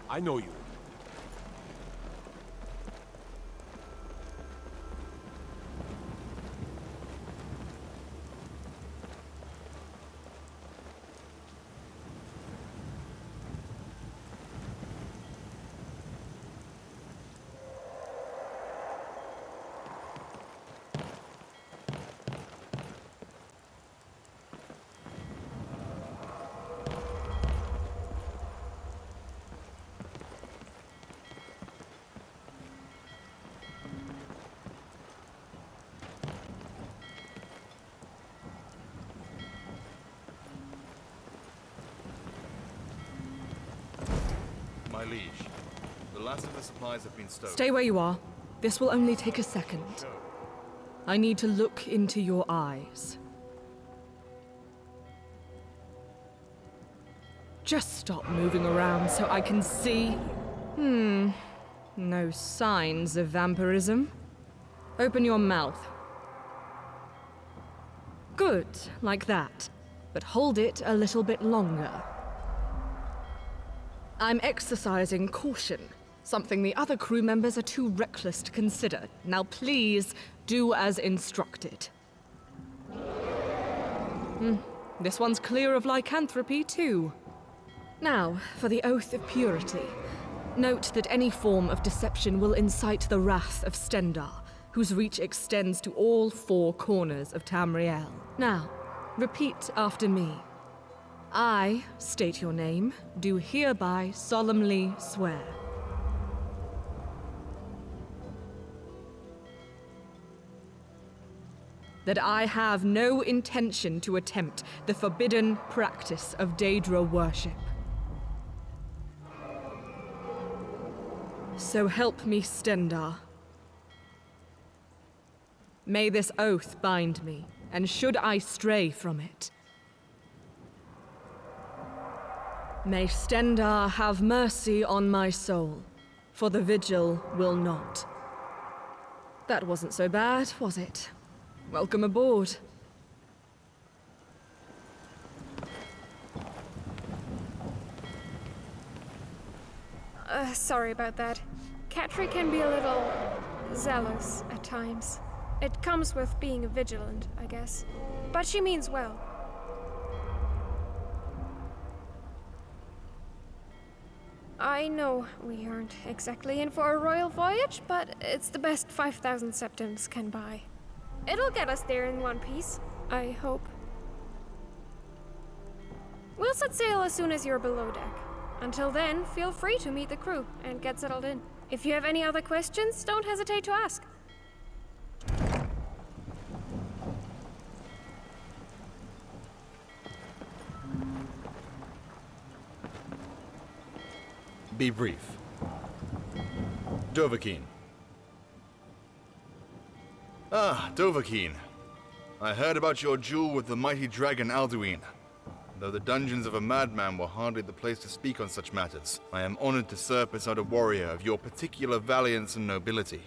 I know you. My liege, the last of the supplies have been stowed. Stay where you are. This will only take a second. I need to look into your eyes. Just stop moving around so I can see. No signs of vampirism. Open your mouth. Good, like that. But hold it a little bit longer. I'm exercising caution, something the other crew members are too reckless to consider. Now please, do as instructed. This one's clear of lycanthropy too. Now, for the Oath of Purity. Note that any form of deception will incite the wrath of Stendar, whose reach extends to all four corners of Tamriel. Now, repeat after me. I, state your name, do hereby solemnly swear. That I have no intention to attempt the forbidden practice of Daedra worship. So help me, Stendar. May this oath bind me, and should I stray from it, may Stendar have mercy on my soul, for the vigil will not. That wasn't so bad, was it? Welcome aboard. Sorry about that. Katri can be a little zealous at times. It comes with being vigilant, I guess. But she means well. I know we aren't exactly in for a royal voyage, but it's the best 5,000 septims can buy. It'll get us there in one piece, I hope. We'll set sail as soon as you're below deck. Until then, feel free to meet the crew and get settled in. If you have any other questions, don't hesitate to ask. Be brief. Dovahkiin. Ah, Dovahkiin. I heard about your duel with the mighty dragon Alduin. Though the dungeons of a madman were hardly the place to speak on such matters, I am honored to serve beside a warrior of your particular valiance and nobility.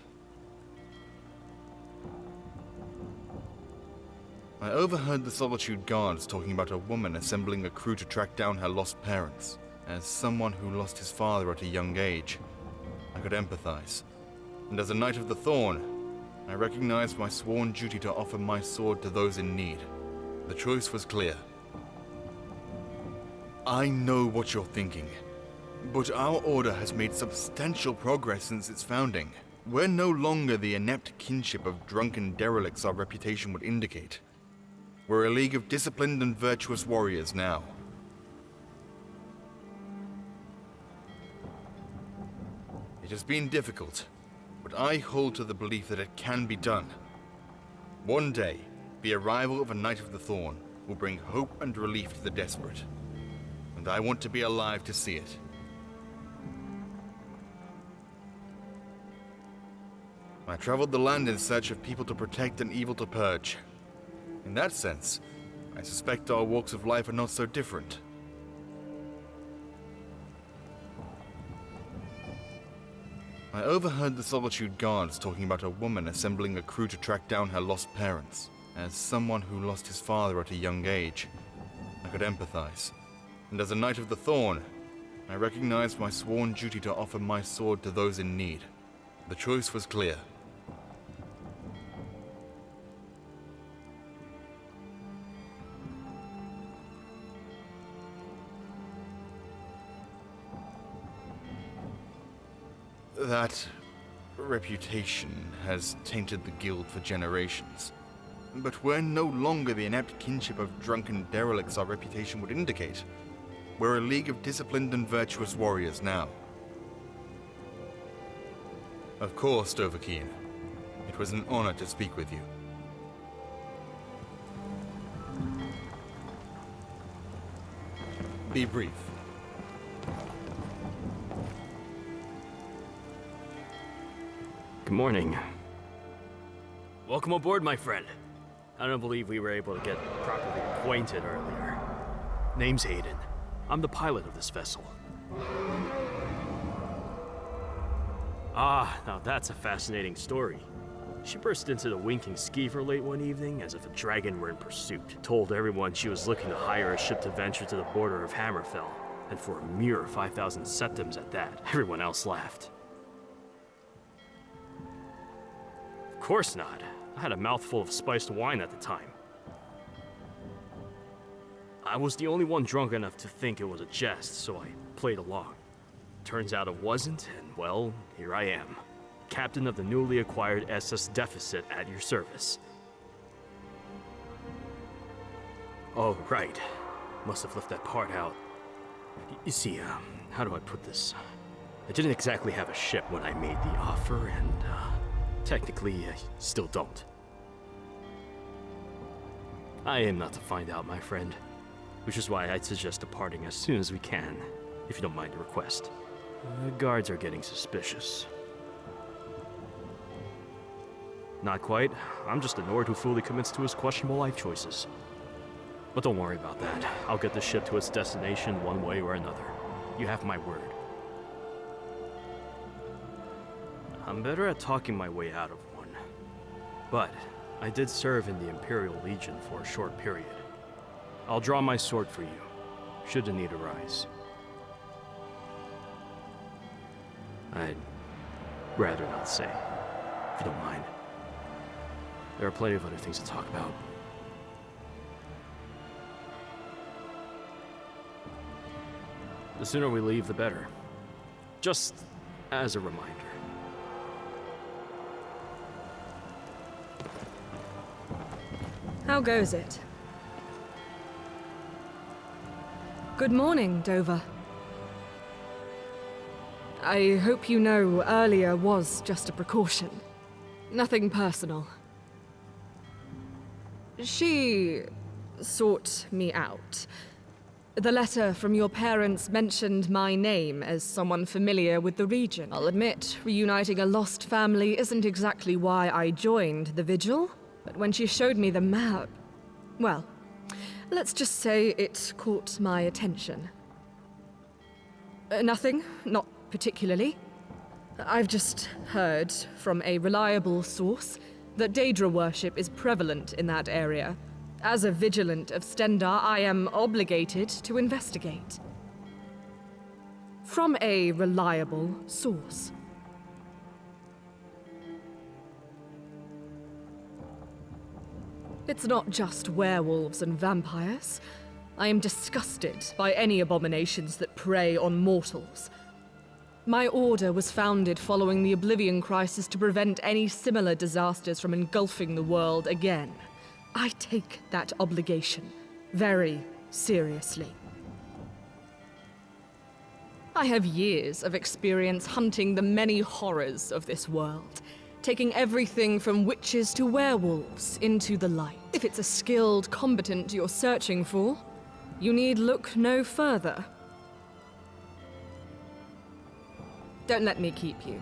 I overheard the Solitude Guards talking about a woman assembling a crew to track down her lost parents. As someone who lost his father at a young age, I could empathize. And as a Knight of the Thorn, I recognized my sworn duty to offer my sword to those in need. The choice was clear. I know what you're thinking, but our order has made substantial progress since its founding. We're no longer the inept kinship of drunken derelicts our reputation would indicate. We're a league of disciplined and virtuous warriors now. It has been difficult, but I hold to the belief that it can be done. One day, the arrival of a Knight of the Thorn will bring hope and relief to the desperate. And I want to be alive to see it. I traveled the land in search of people to protect and evil to purge. In that sense, I suspect our walks of life are not so different. I overheard the Solitude Guards talking about a woman assembling a crew to track down her lost parents. As someone who lost his father at a young age, I could empathize. And as a Knight of the Thorn, I recognized my sworn duty to offer my sword to those in need. The choice was clear. That reputation has tainted the guild for generations. But we're no longer the inept kinship of drunken derelicts our reputation would indicate. We're a league of disciplined and virtuous warriors now. Of course, Dovahkiin. It was an honor to speak with you. Be brief. Good morning. Welcome aboard, my friend. I don't believe we were able to get properly acquainted earlier. Name's Hayden. I'm the pilot of this vessel. Ah, now that's a fascinating story. She burst into the Winking Skeever late one evening as if a dragon were in pursuit. Told everyone she was looking to hire a ship to venture to the border of Hammerfell, and for a mere 5,000 septims at that. Everyone else laughed. Of course not. I had a mouthful of spiced wine at the time. I was the only one drunk enough to think it was a jest, so I played along. Turns out it wasn't, and well, here I am. Captain of the newly acquired SS Deficit at your service. Oh, right. Must have left that part out. You see, how do I put this? I didn't exactly have a ship when I made the offer, and, technically, I still don't. I aim not to find out, my friend. Which is why I'd suggest departing as soon as we can, if you don't mind the request. The guards are getting suspicious. Not quite. I'm just a Nord who fully commits to his questionable life choices. But don't worry about that. I'll get the ship to its destination one way or another. You have my word. I'm better at talking my way out of one. But I did serve in the Imperial Legion for a short period. I'll draw my sword for you, should the need arise. I'd rather not say, if you don't mind. There are plenty of other things to talk about. The sooner we leave, the better. Just as a reminder. How goes it? Good morning, Dova. I hope you know earlier was just a precaution. Nothing personal. She sought me out. The letter from your parents mentioned my name as someone familiar with the region. I'll admit, reuniting a lost family isn't exactly why I joined the Vigil, but when she showed me the map, well, let's just say it caught my attention. Nothing, not particularly. I've just heard from a reliable source that Daedra worship is prevalent in that area. As a vigilant of Stendar, I am obligated to investigate. From a reliable source. It's not just werewolves and vampires. I am disgusted by any abominations that prey on mortals. My order was founded following the Oblivion Crisis to prevent any similar disasters from engulfing the world again. I take that obligation very seriously. I have years of experience hunting the many horrors of this world, taking everything from witches to werewolves into the light. If it's a skilled combatant you're searching for, you need look no further. Don't let me keep you.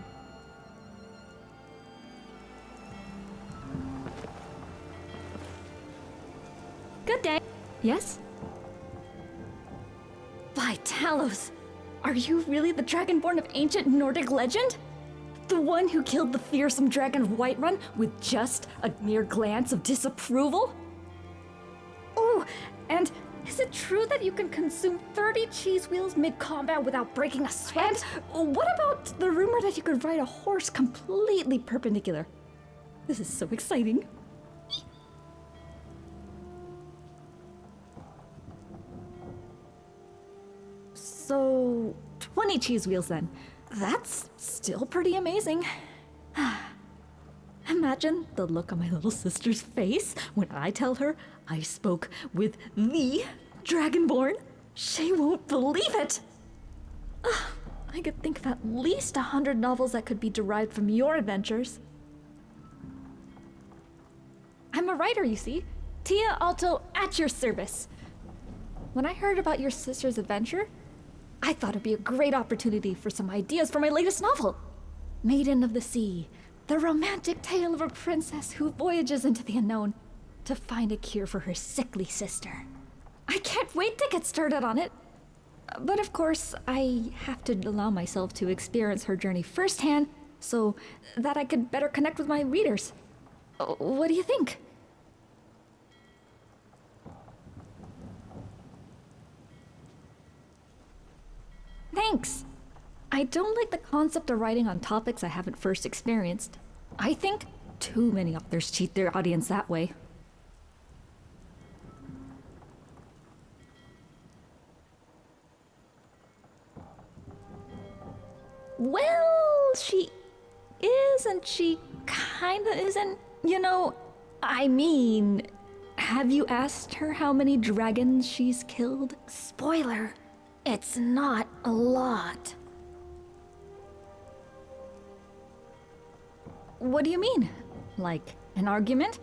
Good day. Yes? By Talos, are you really the Dragonborn of ancient Nordic legend? The one who killed the fearsome dragon of Whiterun with just a mere glance of disapproval? Oh, and is Is it true that you can consume 30 cheese wheels mid-combat without breaking a sweat? And what about the rumor that you could ride a horse completely perpendicular? This is so exciting. So, 20 cheese wheels then. That's still pretty amazing. Imagine the look on my little sister's face when I tell her I spoke with the Dragonborn. She won't believe it. I could think of at least 100 novels that could be derived from your adventures. I'm a writer, you see. Tia Alto at your service. When I heard about your sister's adventure, I thought it'd be a great opportunity for some ideas for my latest novel. Maiden of the Sea, the romantic tale of a princess who voyages into the unknown to find a cure for her sickly sister. I can't wait to get started on it. But of course, I have to allow myself to experience her journey firsthand so that I could better connect with my readers. What do you think? Thanks. I don't like the concept of writing on topics I haven't first experienced. I think too many authors cheat their audience that way. Well, she is and she kinda isn't. You know, I mean, have you asked her how many dragons she's killed? Spoiler, it's not a lot. What do you mean? Like an argument?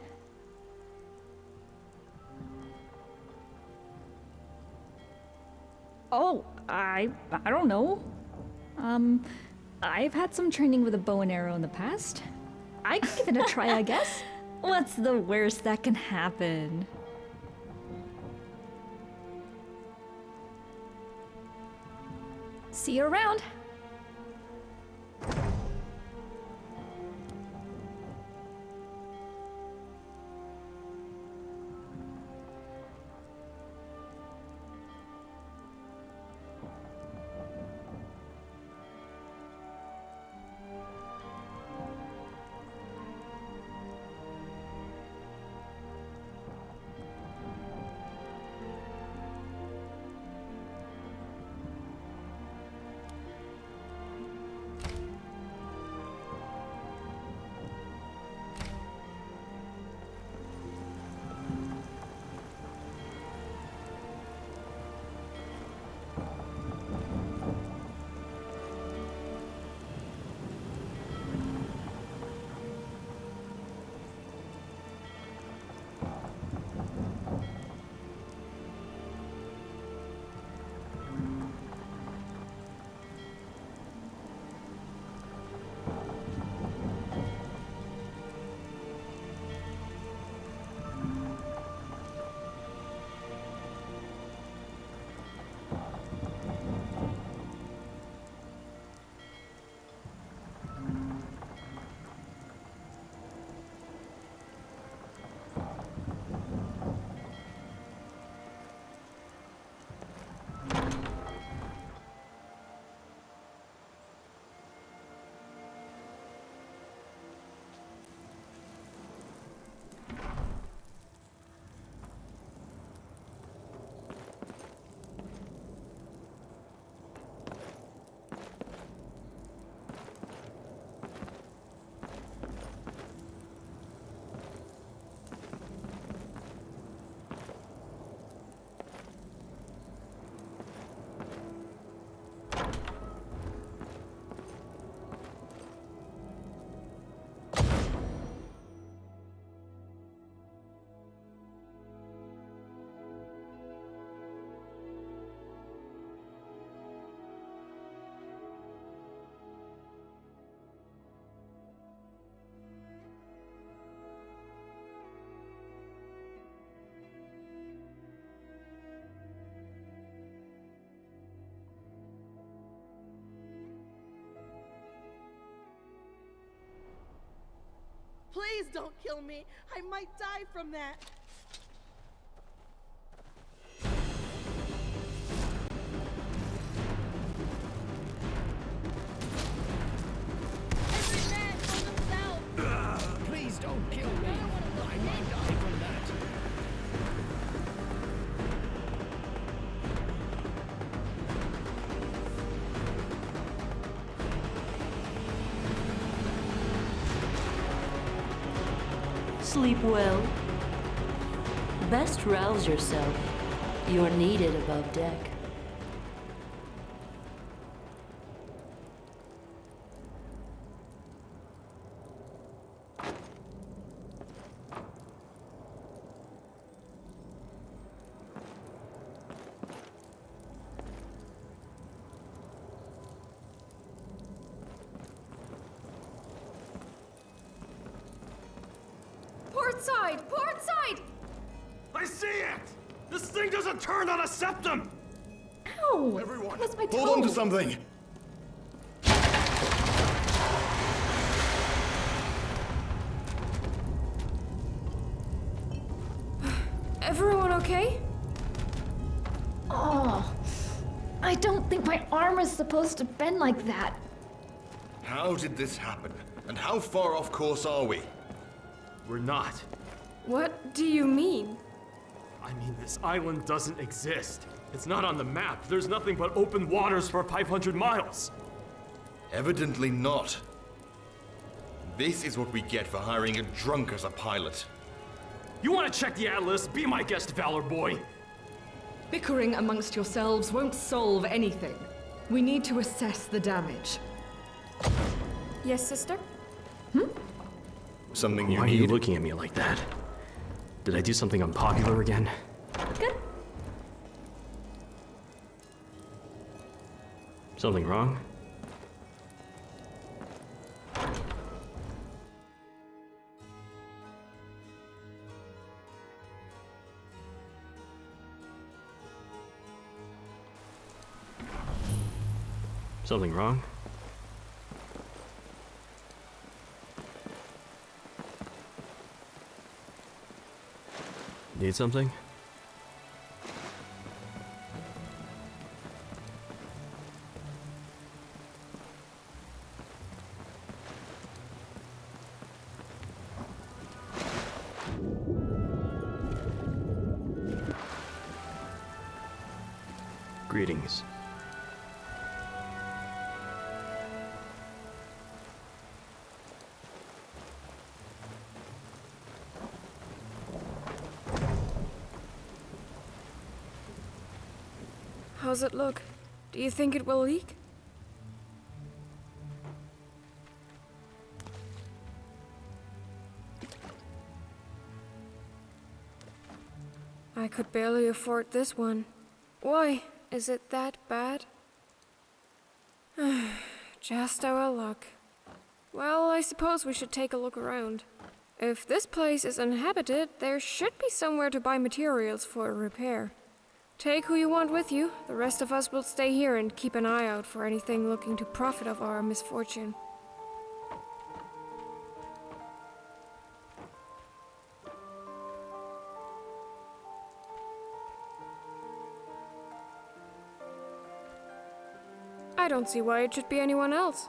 Oh, I don't know. I've had some training with a bow and arrow in the past. I could give it a try, I guess. What's the worst that can happen? See you around. Please don't kill me. I might die from that. Sleep well. Best rouse yourself. You're needed above deck. Port side! Port side! I see it! This thing doesn't turn on a septum! Ow! Everyone, That's my toe. hold on to something! Everyone okay? Oh, I don't think my arm is supposed to bend like that. How did this happen? And how far off course are we? We're not. What do you mean? I mean, this island doesn't exist. It's not on the map. There's nothing but open waters for 500 miles. Evidently not. This is what we get for hiring a drunk as a pilot. You want to check the atlas? Be my guest, Valor Boy. Bickering amongst yourselves won't solve anything. We need to assess the damage. Yes, sister? Something you Why are need? you looking at me like that? Did I do something unpopular again? Good. Something wrong? Something wrong? Need something? Greetings. How's it look? Do you think it will leak? I could barely afford this one. Why? Is it that bad? Just our luck. Well, I suppose we should take a look around. If this place is uninhabited, there should be somewhere to buy materials for a repair. Take who you want with you. The rest of us will stay here and keep an eye out for anything looking to profit of our misfortune. I don't see why it should be anyone else.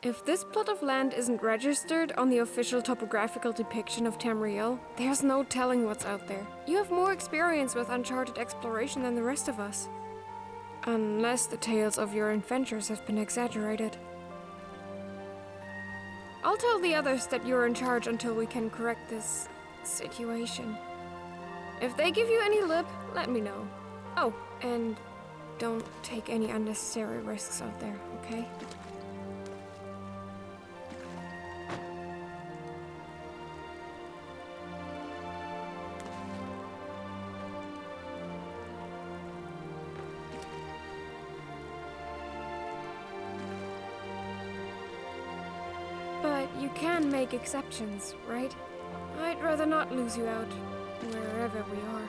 If this plot of land isn't registered on the official topographical depiction of Tamriel, there's no telling what's out there. You have more experience with uncharted exploration than the rest of us. Unless the tales of your adventures have been exaggerated. I'll tell the others that you're in charge until we can correct this situation. If they give you any lip, let me know. Oh, and don't take any unnecessary risks out there, okay? But you can make exceptions, right? I'd rather not lose you out, wherever we are.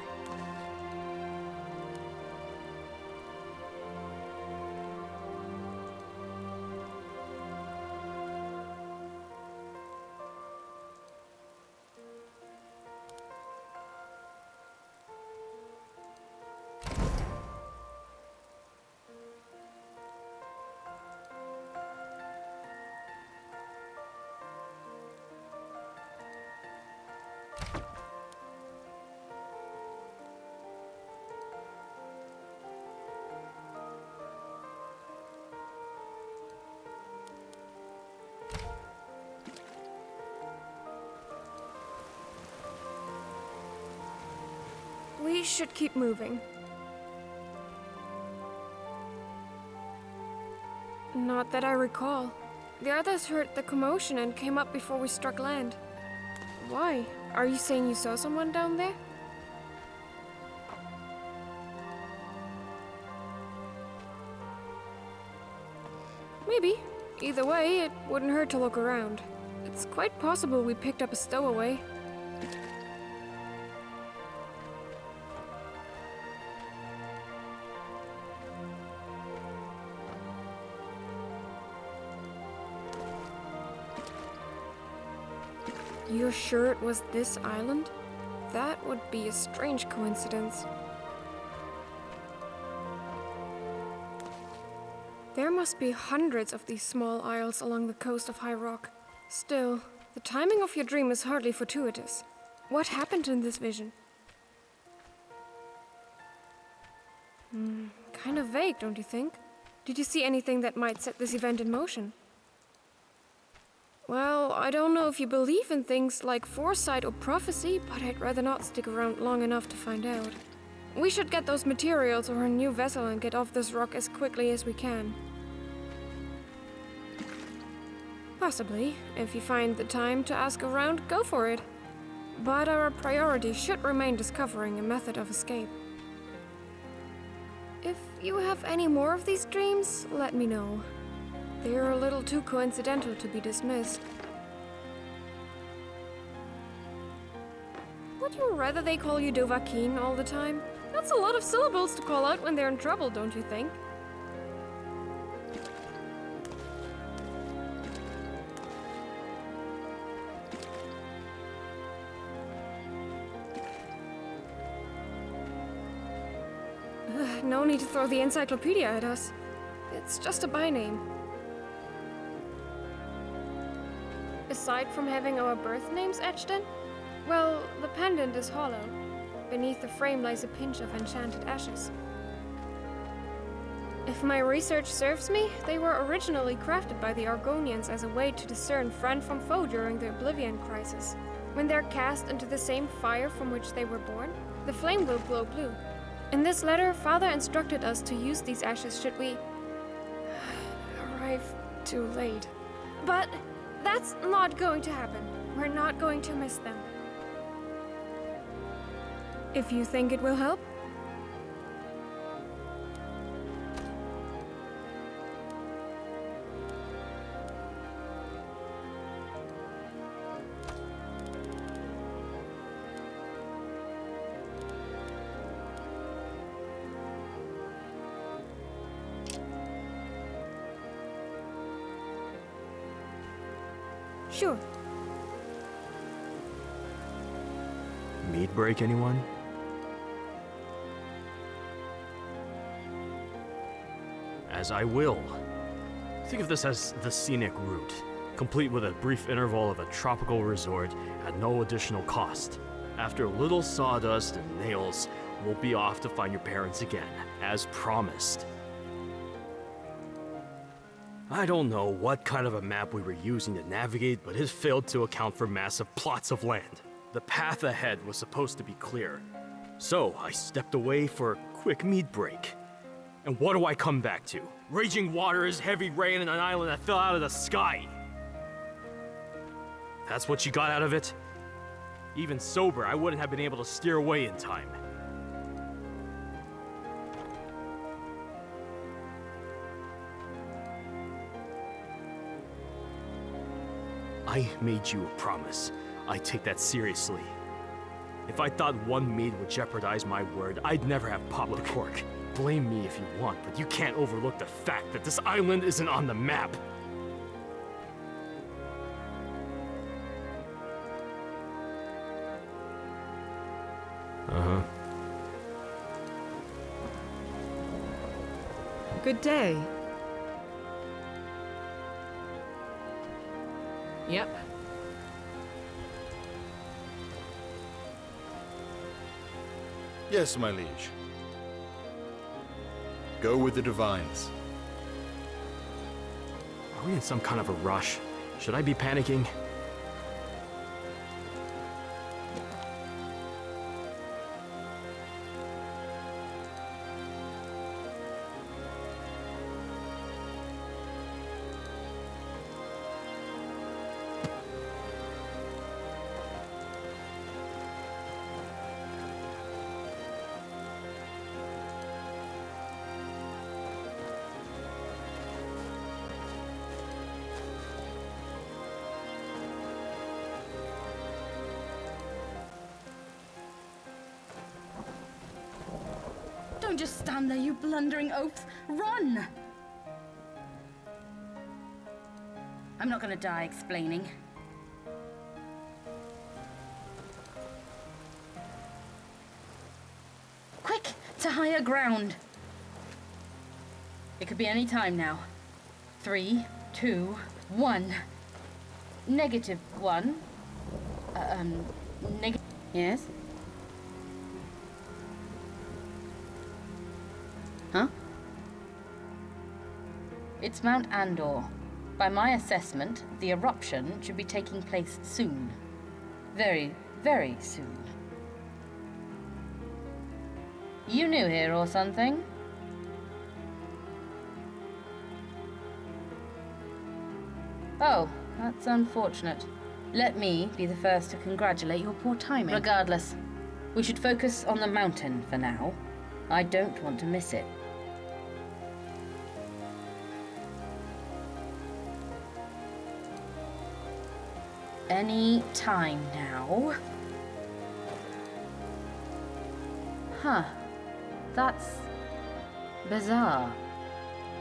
We should keep moving. Not that I recall. The others heard the commotion and came up before we struck land. Why? Are you saying you saw someone down there? Maybe. Either way, it wouldn't hurt to look around. It's quite possible we picked up a stowaway. You're sure it was this island? That would be a strange coincidence. There must be hundreds of these small isles along the coast of High Rock. Still, the timing of your dream is hardly fortuitous. What happened in this vision? Kind of vague, don't you think? Did you see anything that might set this event in motion? Well, I don't know if you believe in things like foresight or prophecy, but I'd rather not stick around long enough to find out. We should get those materials or a new vessel and get off this rock as quickly as we can. Possibly. If you find the time to ask around, go for it. But our priority should remain discovering a method of escape. If you have any more of these dreams, let me know. They're a little too coincidental to be dismissed. Would you rather they call you Dovahkiin all the time? That's a lot of syllables to call out when they're in trouble, don't you think? No need to throw the encyclopedia at us. It's just a byname. Aside from having our birth names etched in, well, the pendant is hollow. Beneath the frame lies a pinch of enchanted ashes. If my research serves me, they were originally crafted by the Argonians as a way to discern friend from foe during the Oblivion Crisis. When they're cast into the same fire from which they were born, the flame will glow blue. In this letter, Father instructed us to use these ashes should we arrive too late. But that's not going to happen. We're not going to miss them. If you think it will help. Sure. Mead break, anyone? As I will. Think of this as the scenic route, complete with a brief interval of a tropical resort at no additional cost. After a little sawdust and nails, we'll be off to find your parents again, as promised. I don't know what kind of a map we were using to navigate, but it failed to account for massive plots of land. The path ahead was supposed to be clear, so I stepped away for a quick mead break. And what do I come back to? Raging waters, heavy rain, and an island that fell out of the sky. That's what you got out of it? Even sober, I wouldn't have been able to steer away in time. I made you a promise. I take that seriously. If I thought one mead would jeopardize my word, I'd never have popped the cork. Blame me if you want, but you can't overlook the fact that this island isn't on the map. Good day. Yep. Yes, my liege. Go with the divines. Are we in some kind of a rush? Should I be panicking? Don't just stand there, you blundering oaf. Run! I'm not gonna die explaining. Quick! To higher ground! It could be any time now. 3, 2, 1. -1. Yes? Huh? It's Mount Andor. By my assessment, the eruption should be taking place soon. Very, very soon. You new here or something? Oh, that's unfortunate. Let me be the first to congratulate your poor timing. Regardless, we should focus on the mountain for now. I don't want to miss it. Any time now. Huh. That's bizarre.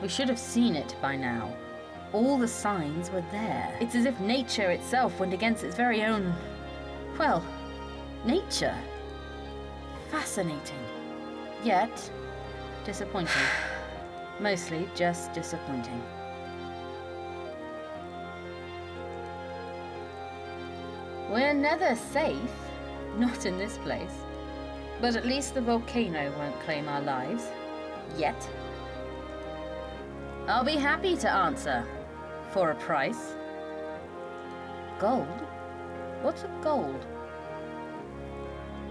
We should have seen it by now. All the signs were there. It's as if nature itself went against its very own... well, nature. Fascinating. Yet, disappointing. Mostly just disappointing. We're never safe. Not in this place. But at least the volcano won't claim our lives. Yet. I'll be happy to answer. For a price. Gold? What's a gold?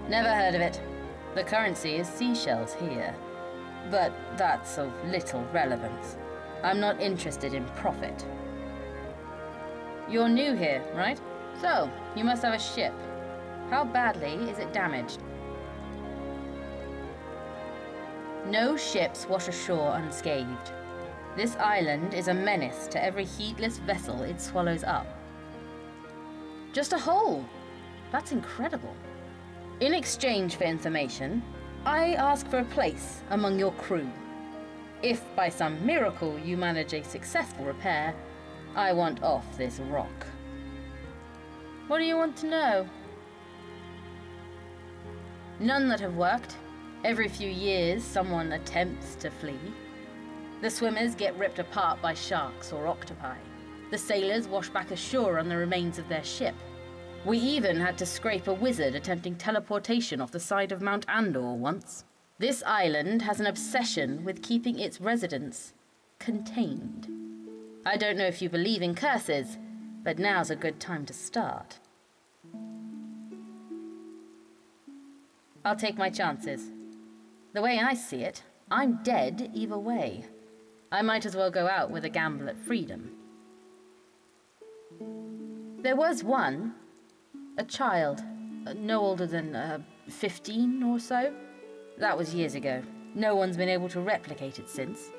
Never heard of it. The currency is seashells here. But that's of little relevance. I'm not interested in profit. You're new here, right? So, you must have a ship. How badly is it damaged? No ships wash ashore unscathed. This island is a menace to every heedless vessel it swallows up. Just a hole! That's incredible. In exchange for information, I ask for a place among your crew. If by some miracle you manage a successful repair, I want off this rock. What do you want to know? None that have worked. Every few years, someone attempts to flee. The swimmers get ripped apart by sharks or octopi. The sailors wash back ashore on the remains of their ship. We even had to scrape a wizard attempting teleportation off the side of Mount Andor once. This island has an obsession with keeping its residents contained. I don't know if you believe in curses, but now's a good time to start. I'll take my chances. The way I see it, I'm dead either way. I might as well go out with a gamble at freedom. There was one, a child, no older than 15 or so. That was years ago. No one's been able to replicate it since.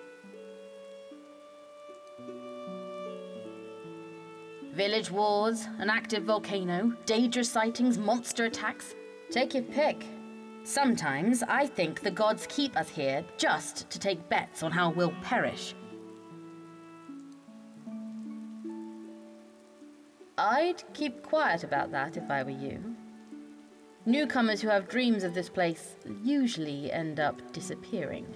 Village wars, an active volcano, dangerous sightings, monster attacks. Take your pick. Sometimes I think the gods keep us here just to take bets on how we'll perish. I'd keep quiet about that if I were you. Newcomers who have dreams of this place usually end up disappearing.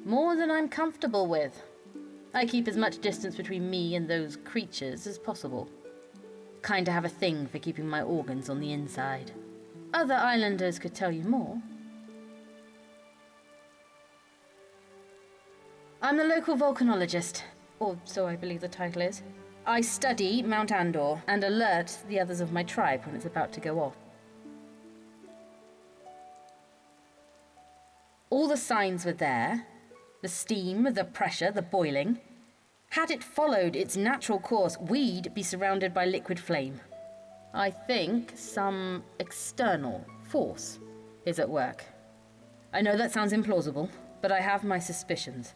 More than I'm comfortable with. I keep as much distance between me and those creatures as possible. Kinda have a thing for keeping my organs on the inside. Other islanders could tell you more. I'm the local volcanologist, or so I believe the title is. I study Mount Andor and alert the others of my tribe when it's about to go off. All the signs were there. The steam, the pressure, the boiling. Had it followed its natural course, we'd be surrounded by liquid flame. I think some external force is at work. I know that sounds implausible, but I have my suspicions.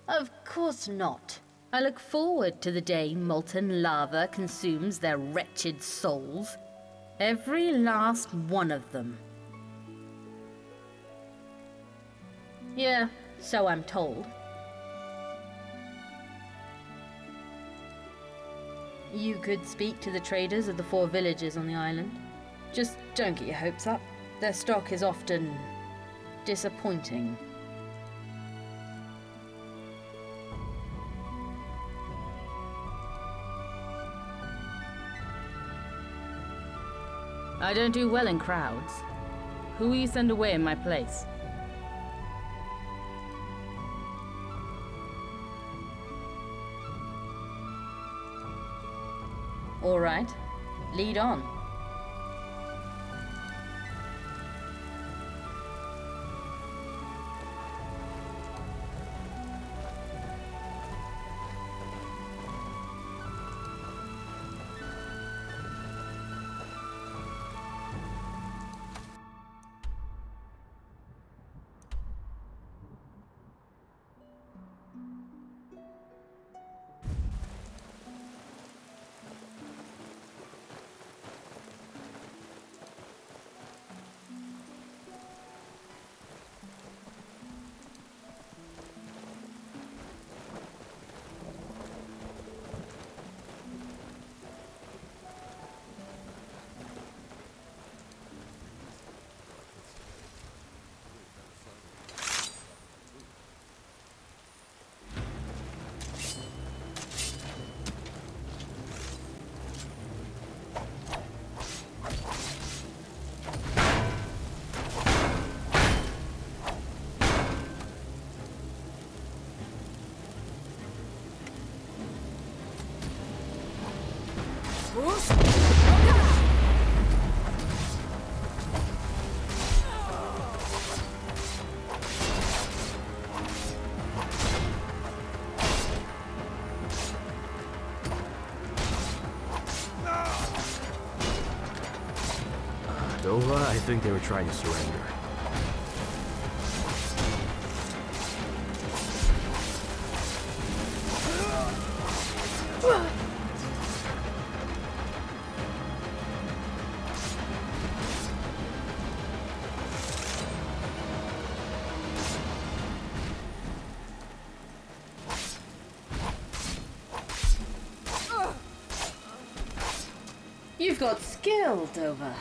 Of course not. I look forward to the day molten lava consumes their wretched souls. Every last one of them. Yeah, so I'm told. You could speak to the traders of the 4 villages on the island. Just don't get your hopes up. Their stock is often disappointing. I don't do well in crowds. Who will you send away in my place? All right, lead on. Dova, I think they were trying to surrender. You've got skill, Dova.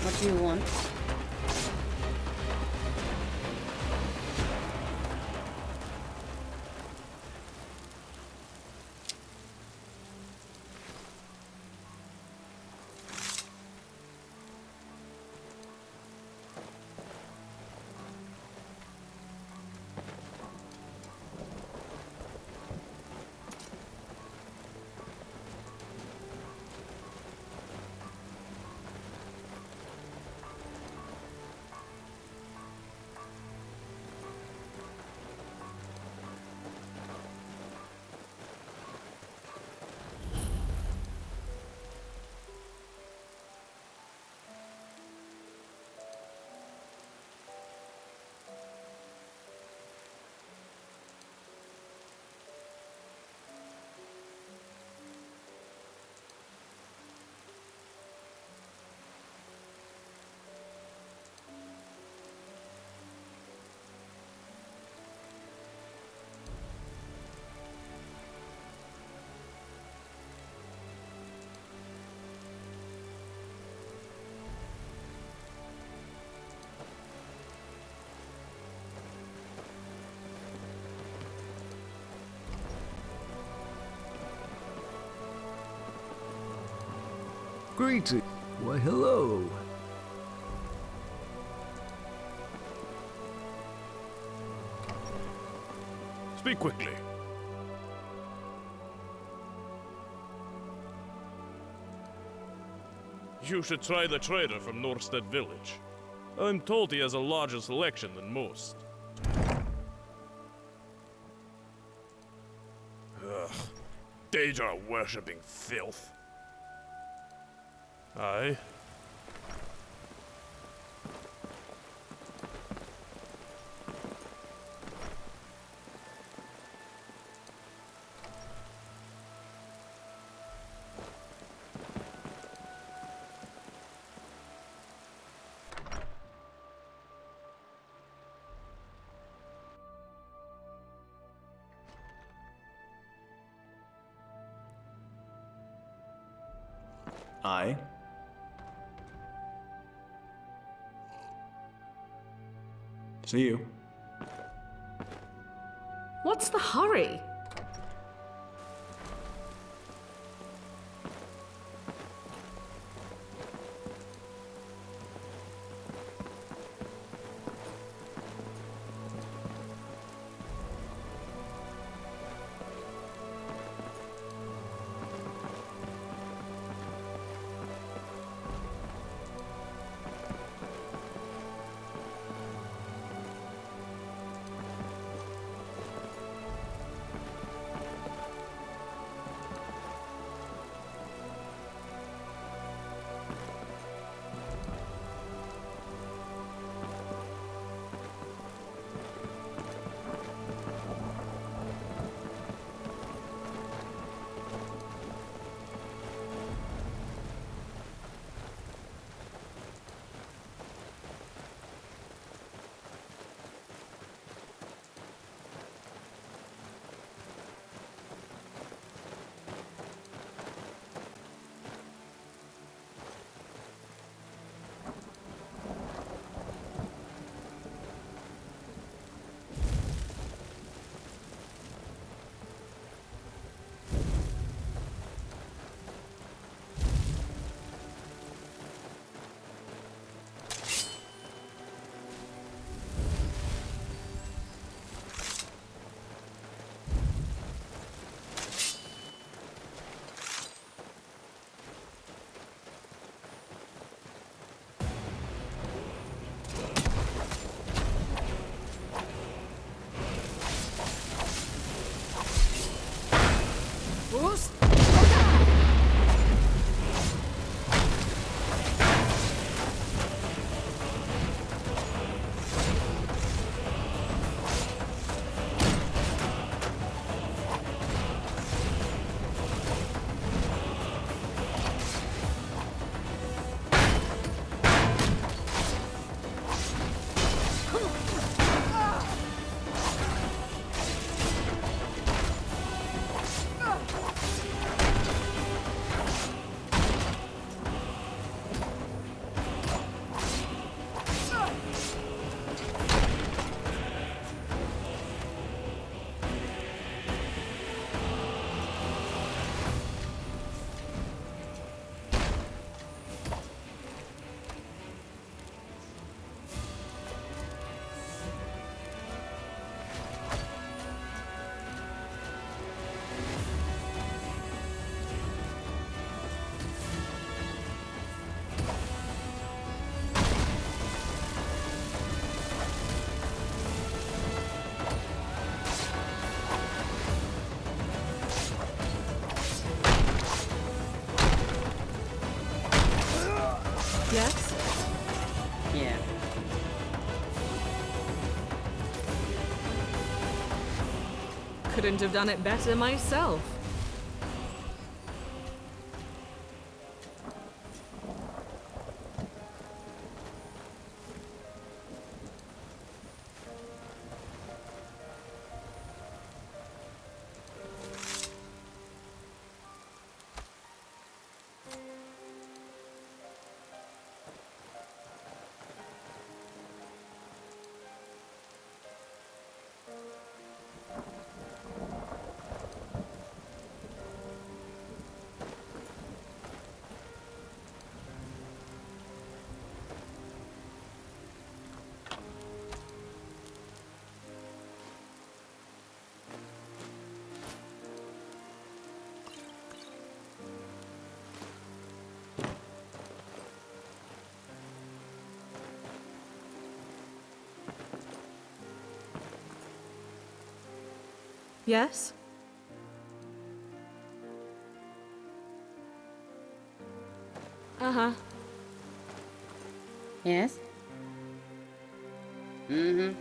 What do you want? Greeting. Why, hello. Speak quickly. You should try the trader from Norstead Village. I'm told he has a larger selection than most. Ugh. Daedra worshipping filth. Aye. Aye. See you. What's the hurry? Yes? Yeah. Couldn't have done it better myself. Yes? Uh-huh. Yes? Mm-hmm.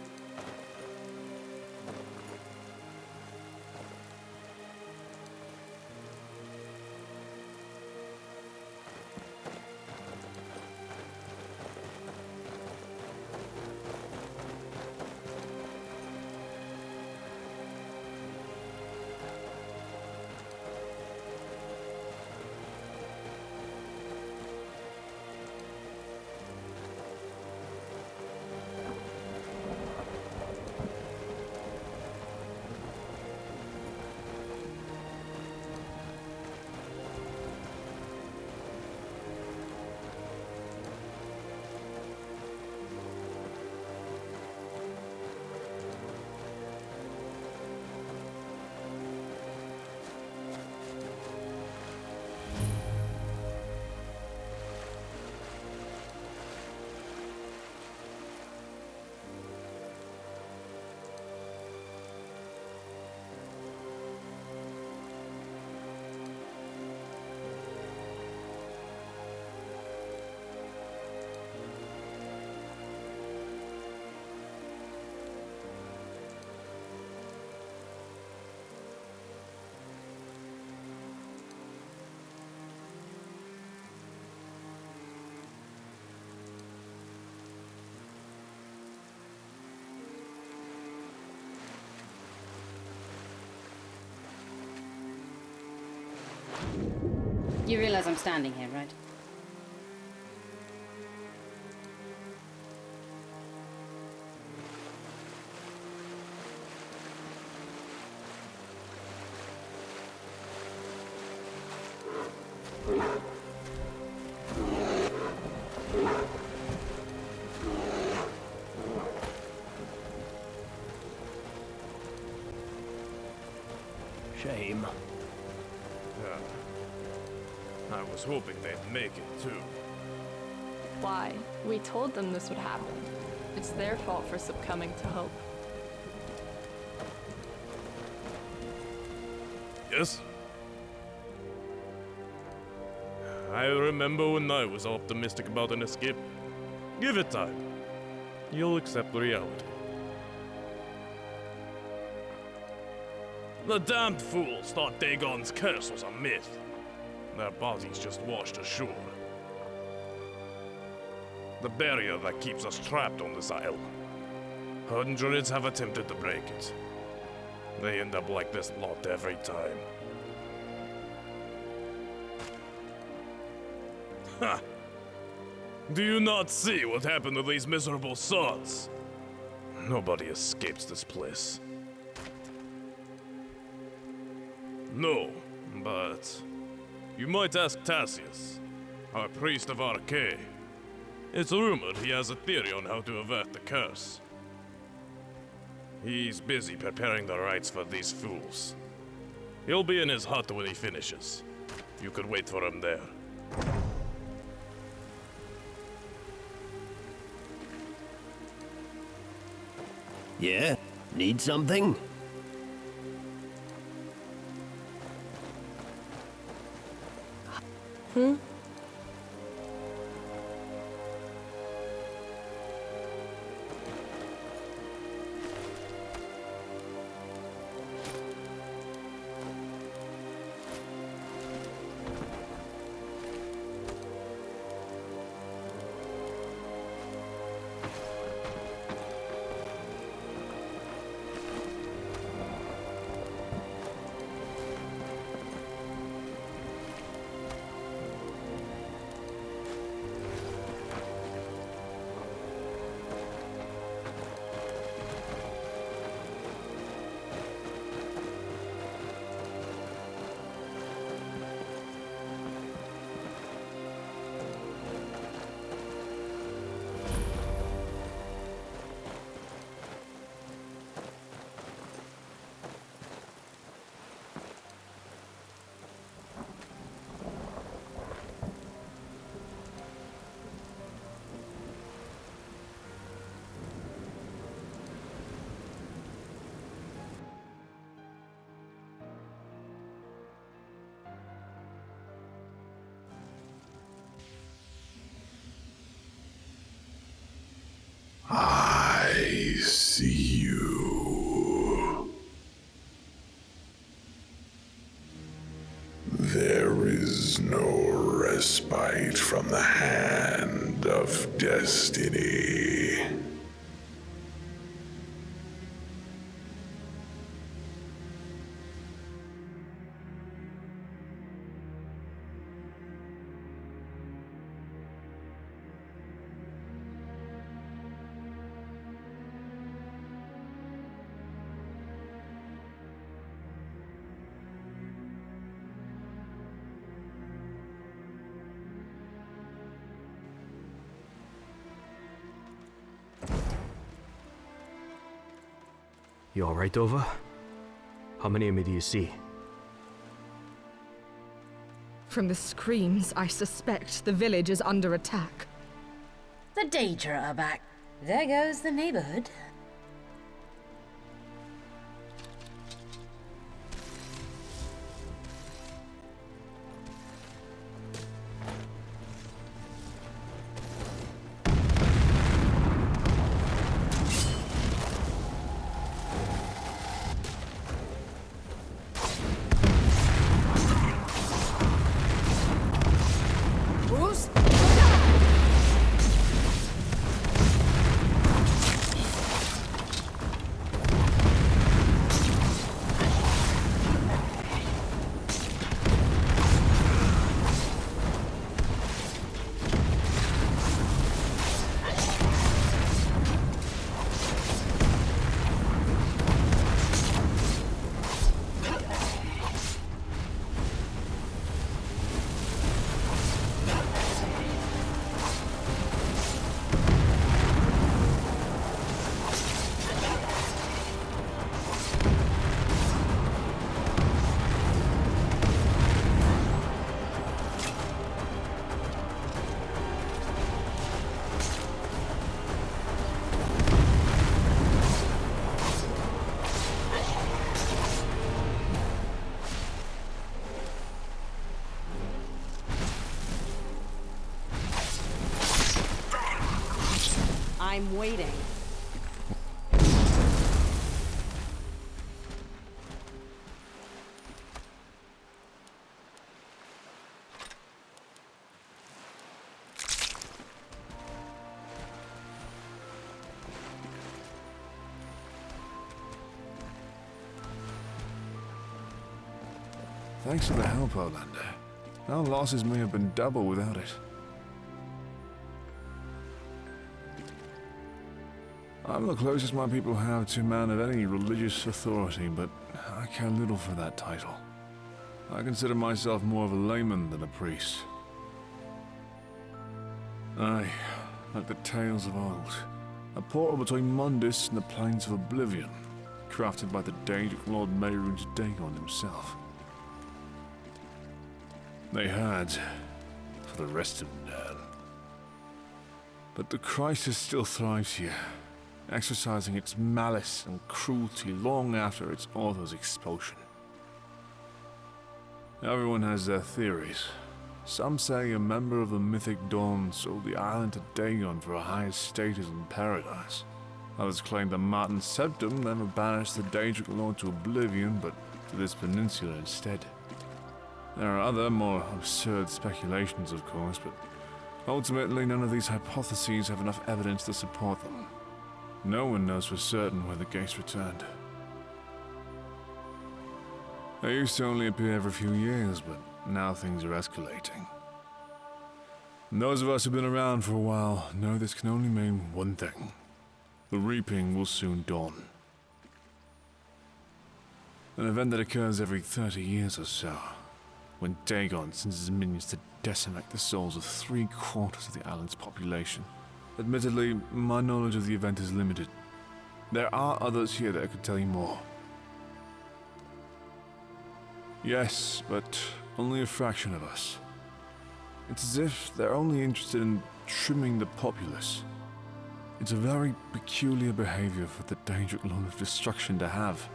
You realize I'm standing here, right? Shame. I was hoping they'd make it, too. Why? We told them this would happen. It's their fault for succumbing to hope. Yes? I remember when I was optimistic about an escape. Give it time. You'll accept reality. The damned fools thought Dagon's curse was a myth. Their bodies just washed ashore. The barrier that keeps us trapped on this isle. Hundreds have attempted to break it. They end up like this lot every time. Ha! Do you not see what happened to these miserable sods? Nobody escapes this place. No, but you might ask Tassius, our priest of Archay. It's rumored he has a theory on how to avert the curse. He's busy preparing the rites for these fools. He'll be in his hut when he finishes. You could wait for him there. Yeah? Need something? I see you. There is no respite from the hand of destiny. You alright, Dova? How many of me do you see? From the screams, I suspect the village is under attack. The Daedra are back. There goes the neighborhood. I'm waiting. Thanks for the help, Olander. Our losses may have been double without it. I'm the closest my people have to a man of any religious authority, but I care little for that title. I consider myself more of a layman than a priest. Aye, like the tales of old. A portal between Mundus and the plains of oblivion, crafted by the Daedric Lord Mehrunes Dagon himself. They had, for the rest of Nern. But the crisis still thrives here, exercising its malice and cruelty long after its author's expulsion. Everyone has their theories. Some say a member of the Mythic Dawn sold the island to Dagon for a higher status in paradise. Others claim that Martin Septim never banished the Daedric Lord to oblivion, but to this peninsula instead. There are other, more absurd speculations, of course, but ultimately none of these hypotheses have enough evidence to support them. No one knows for certain where the Gates returned. They used to only appear every few years, but now things are escalating. And those of us who've been around for a while know this can only mean one thing. The reaping will soon dawn. An event that occurs every 30 years or so, when Dagon sends his minions to decimate the souls of 3/4 of the island's population. Admittedly, my knowledge of the event is limited. There are others here that could tell you more. Yes, but only a fraction of us. It's as if they're only interested in trimming the populace. It's a very peculiar behavior for the Daedric Lord of Destruction to have.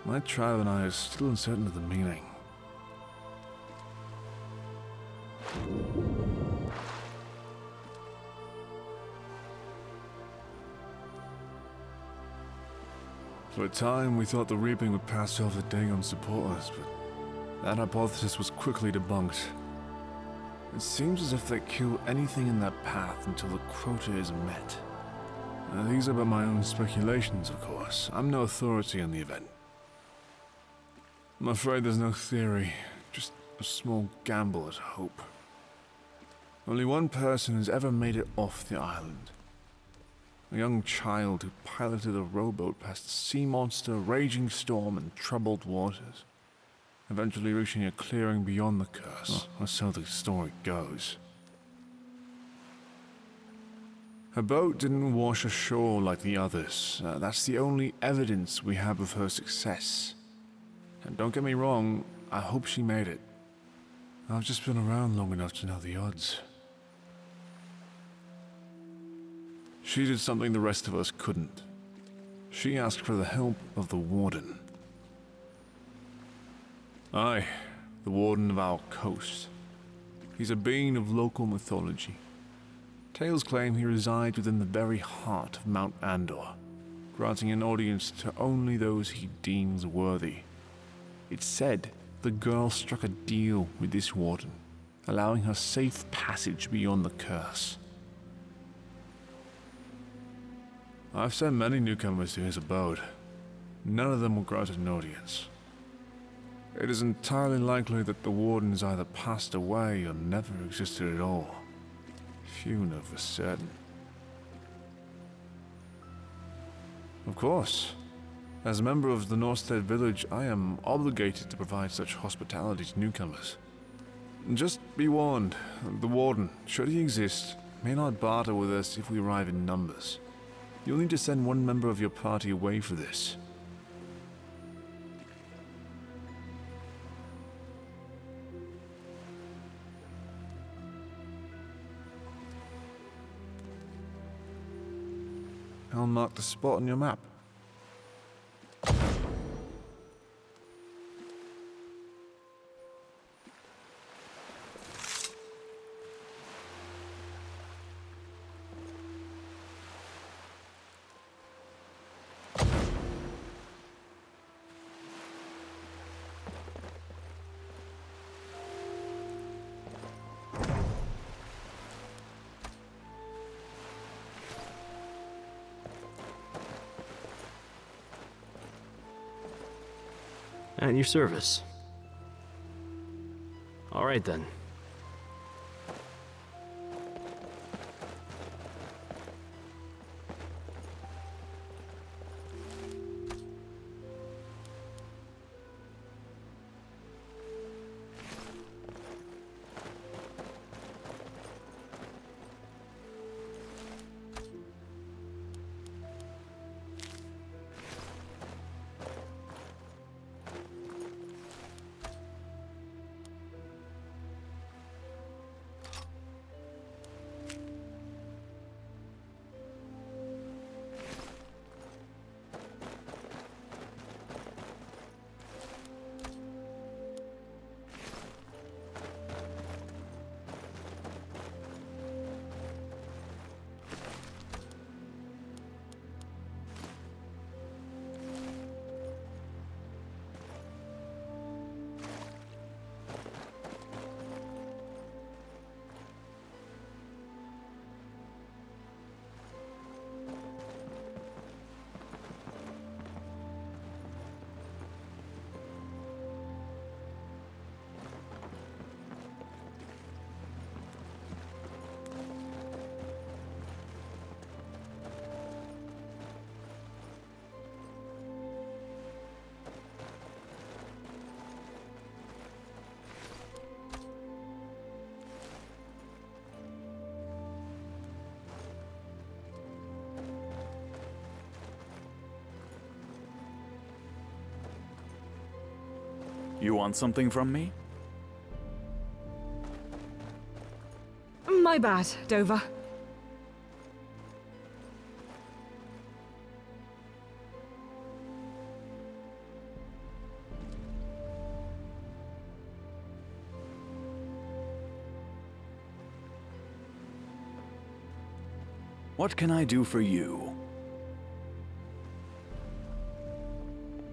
My tribe and I are still uncertain of the meaning. For a time, we thought the reaping would pass over Dagon's supporters, but that hypothesis was quickly debunked. It seems as if they kill anything in their path until the quota is met. These are but my own speculations, of course. I'm no authority on the event. I'm afraid there's no theory, just a small gamble at hope. Only one person has ever made it off the island. A young child who piloted a rowboat past a sea monster, raging storm, and troubled waters, eventually reaching a clearing beyond the curse, or so the story goes. Her boat didn't wash ashore like the others. That's the only evidence we have of her success. And don't get me wrong, I hope she made it. I've just been around long enough to know the odds. She did something the rest of us couldn't. She asked for the help of the Warden. Aye, the Warden of our coast. He's a being of local mythology. Tales claim he resides within the very heart of Mount Andor, granting an audience to only those he deems worthy. It's said the girl struck a deal with this Warden, allowing her safe passage beyond the curse. I've sent many newcomers to his abode. None of them were granted an audience. It is entirely likely that the Warden has either passed away or never existed at all. Few know for certain. Of course, as a member of the Norstead village, I am obligated to provide such hospitality to newcomers. Just be warned, the Warden, should he exist, may not barter with us if we arrive in numbers. You'll need to send one member of your party away for this. I'll mark the spot on your map. At your service. All right then. You want something from me? My bad, Dover. What can I do for you?